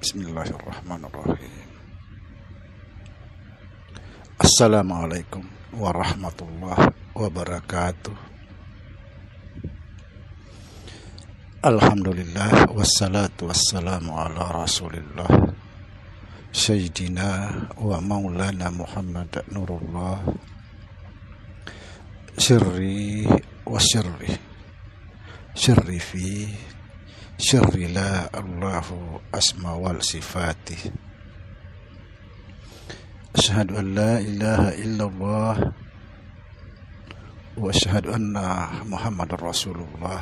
Bismillahirrahmanirrahim. Assalamualaikum warahmatullahi wabarakatuh. Alhamdulillah wassalatu wassalamu ala rasulillah Sayyidina wa maulana Muhammad Nurullah Sirri wa sirri Sirri fi Sirri la Allahu asma wal sifati. Asyhadu an la ilaha illallah wa asyhadu anna Muhammadar Rasulullah.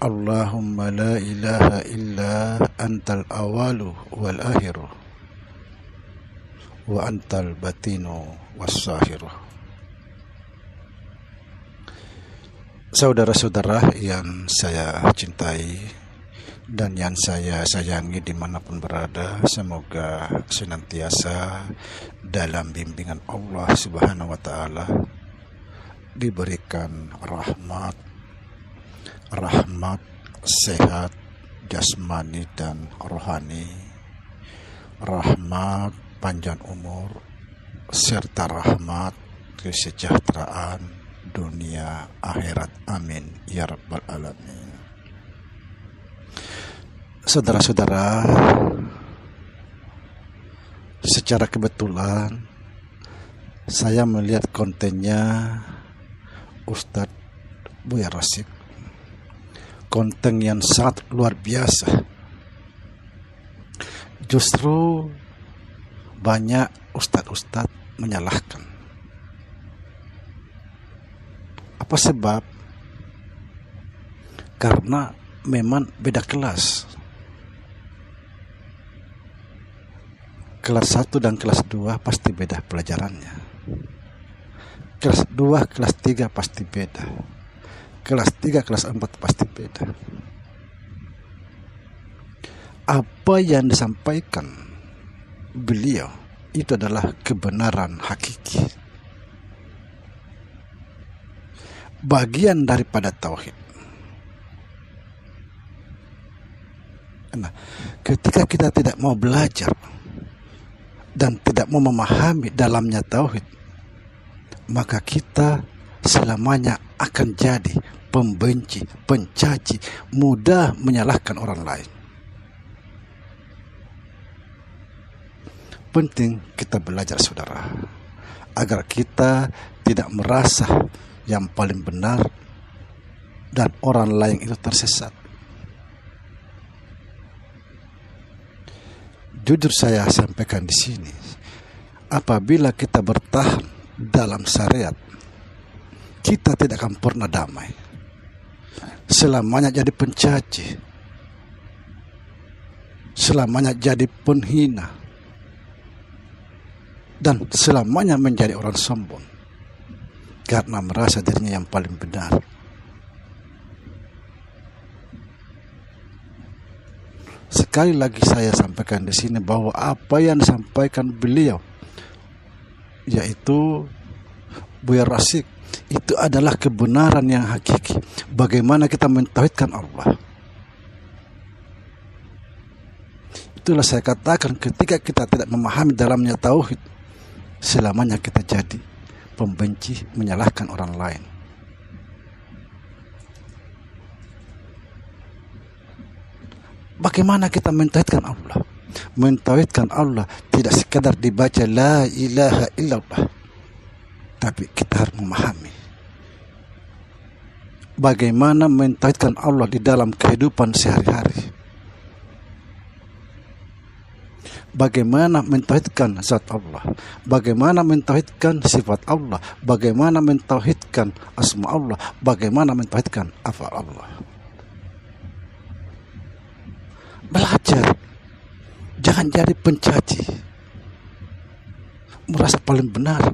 Allahumma la ilaha illa antal awalu wal akhiru wa antal batinu was sahiru. Saudara-saudara yang saya cintai dan yang saya sayangi dimanapun berada, semoga senantiasa dalam bimbingan Allah Subhanahu wa Ta'ala diberikan rahmat, sehat, jasmani dan rohani, rahmat, panjang umur, serta rahmat, kesejahteraan dunia akhirat. Amin ya rabbal alamin. Saudara-saudara, secara kebetulan saya melihat kontennya Ustadz Buya Rasyid, konten yang sangat luar biasa. Justru banyak ustadz-ustadz menyalahkan. Apa sebab? Karena memang beda kelas. Kelas 1 dan kelas 2 pasti beda pelajarannya. Kelas 2, kelas 3 pasti beda. Kelas 3, kelas 4 pasti beda. Apa yang disampaikan beliau itu adalah kebenaran hakiki, bagian daripada tauhid. Nah, ketika kita tidak mau belajar dan tidak mau memahami dalamnya tauhid, maka kita selamanya akan jadi pembenci, pencaci, mudah menyalahkan orang lain. Penting kita belajar, saudara, agar kita tidak merasa yang paling benar dan orang lain itu tersesat. Jujur saya sampaikan di sini, apabila kita bertahan dalam syariat, kita tidak akan pernah damai. Selamanya jadi pencaci, selamanya jadi penghina, dan selamanya menjadi orang sombong karena merasa dirinya yang paling benar. Sekali lagi saya sampaikan di sini bahwa apa yang disampaikan beliau, yaitu Buya Rasyid, itu adalah kebenaran yang hakiki. Bagaimana kita mentauhidkan Allah. Itulah saya katakan, ketika kita tidak memahami dalamnya tauhid, selamanya kita jadi pembenci, menyalahkan orang lain. Bagaimana kita mentauhidkan Allah? Mentauhidkan Allah tidak sekadar dibaca la ilaha illallah, tapi kita harus memahami bagaimana mentauhidkan Allah di dalam kehidupan sehari-hari. Bagaimana mentauhidkan zat Allah, bagaimana mentauhidkan sifat Allah, bagaimana mentauhidkan asma Allah, bagaimana mentauhidkan afal Allah. Belajar, jangan jadi pencaci, merasa paling benar.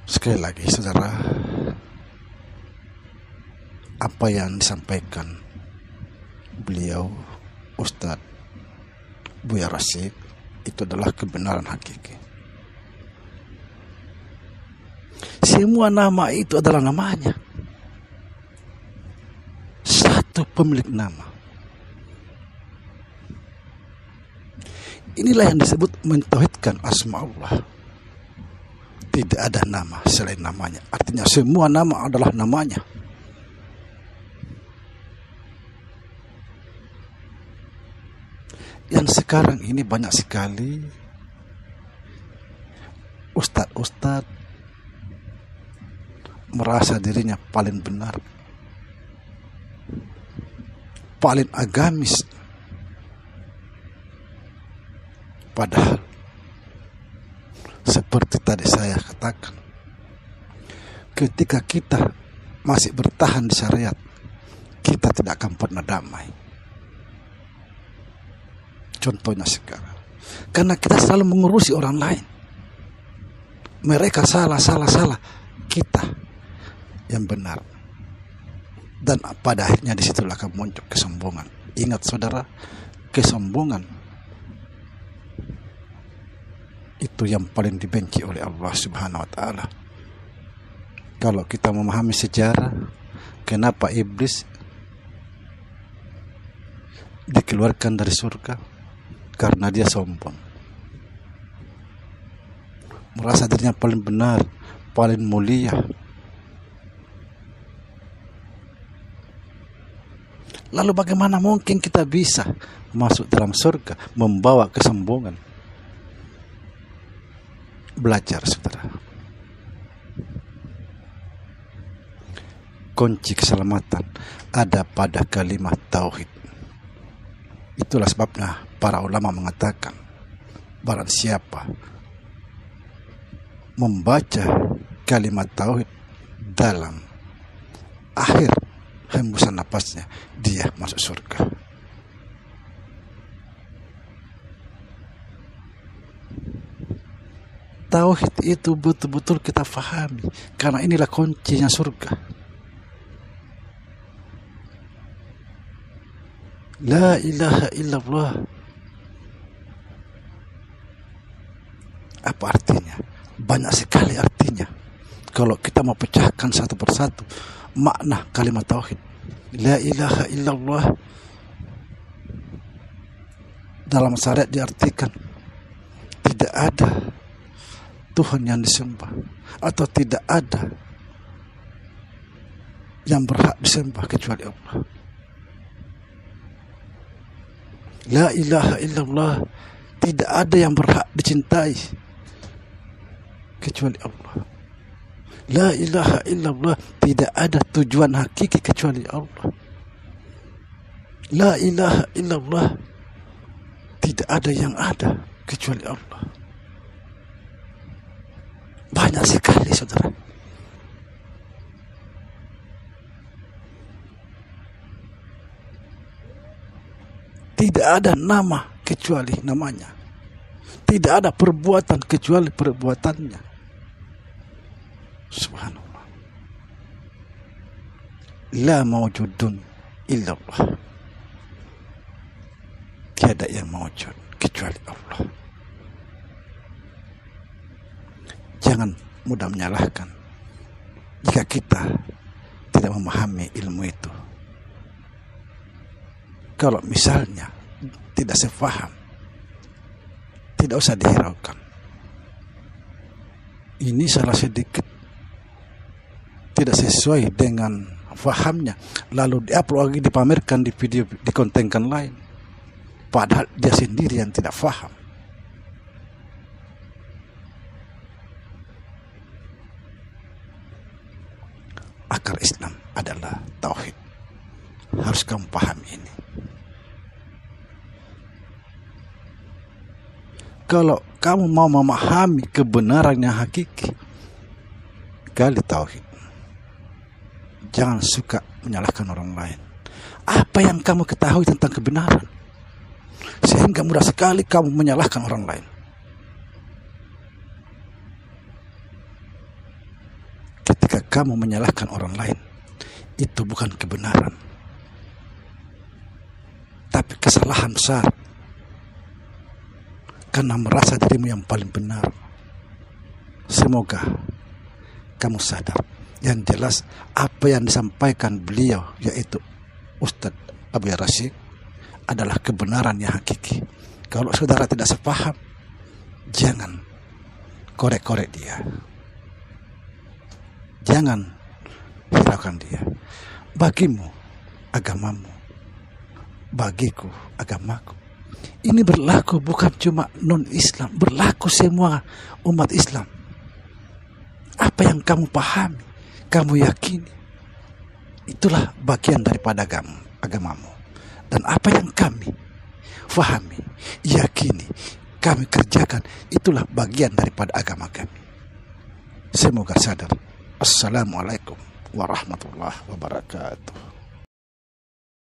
Sekali lagi, saudara, apa yang disampaikan beliau Ustadz Buya Rasyid itu adalah kebenaran hakiki. semua nama itu adalah namanya. Satu pemilik nama. Inilah yang disebut mentauhidkan asma Allah. Tidak ada nama selain namanya. Artinya semua nama adalah namanya. Yang sekarang ini banyak sekali ustadz merasa dirinya paling benar, paling agamis. Padahal seperti tadi saya katakan, ketika kita masih bertahan di syariat, kita tidak akan pernah damai. Contohnya sekarang, karena kita selalu mengurusi orang lain. Mereka salah, kita yang benar. Dan pada akhirnya disitulah akan muncul kesombongan. Ingat saudara, kesombongan itu yang paling dibenci oleh Allah Subhanahu wa Ta'ala. Kalau kita memahami sejarah, kenapa iblis dikeluarkan dari surga? Karena dia sombong, merasa dirinya paling benar, paling mulia. Lalu bagaimana mungkin kita bisa masuk dalam surga membawa kesombongan? Belajar, saudara. Kunci keselamatan ada pada kalimat tauhid. Itulah sebabnya para ulama mengatakan, barang siapa membaca kalimat tauhid dalam akhir hembusan napasnya, dia masuk surga. Tauhid itu betul-betul kita fahami, karena inilah kuncinya surga. La ilaha illallah. Apa artinya? Banyak sekali artinya. Kalau kita mau pecahkan satu persatu makna kalimat tauhid, la ilaha illallah, dalam syariat diartikan tidak ada Tuhan yang disembah, atau tidak ada yang berhak disembah kecuali Allah. La ilaha illallah, tidak ada yang berhak dicintai kecuali Allah. La ilaha illallah, tidak ada tujuan hakiki kecuali Allah. La ilaha illallah, tidak ada yang ada kecuali Allah. Banyak sekali, saudara. Tidak ada nama kecuali namanya. Tidak ada perbuatan kecuali perbuatannya. Subhanallah. La mawjudun illallah. Tiada yang mawjud kecuali Allah. Jangan mudah menyalahkan jika kita tidak memahami ilmu itu. Kalau misalnya tidak sepaham, tidak usah dihiraukan. Ini salah sedikit tidak sesuai dengan fahamnya, lalu diupload lagi, dipamerkan di video, dikontenkan lain, padahal dia sendiri yang tidak faham. Akar Islam adalah tauhid. Harus kamu pahami ini. Kalau kamu mau memahami kebenaran yang hakiki, gali tauhid. Jangan suka menyalahkan orang lain. Apa yang kamu ketahui tentang kebenaran, sehingga mudah sekali kamu menyalahkan orang lain. Ketika kamu menyalahkan orang lain, itu bukan kebenaran, tapi kesalahan besar. Karena merasa dirimu yang paling benar. Semoga kamu sadar. Yang jelas apa yang disampaikan beliau, yaitu Ustadz Abu Rashid, adalah kebenaran yang hakiki. Kalau saudara tidak sepaham, jangan korek-korek dia, jangan hiraukan dia. Bagimu agamamu, bagiku agamaku. Ini berlaku bukan cuma non-Islam, berlaku semua umat Islam. Apa yang kamu pahami, kamu yakini, itulah bagian daripada agamamu. Dan apa yang kami fahami, yakini, kami kerjakan, itulah bagian daripada agama kami. Semoga sadar. Assalamualaikum warahmatullahi wabarakatuh.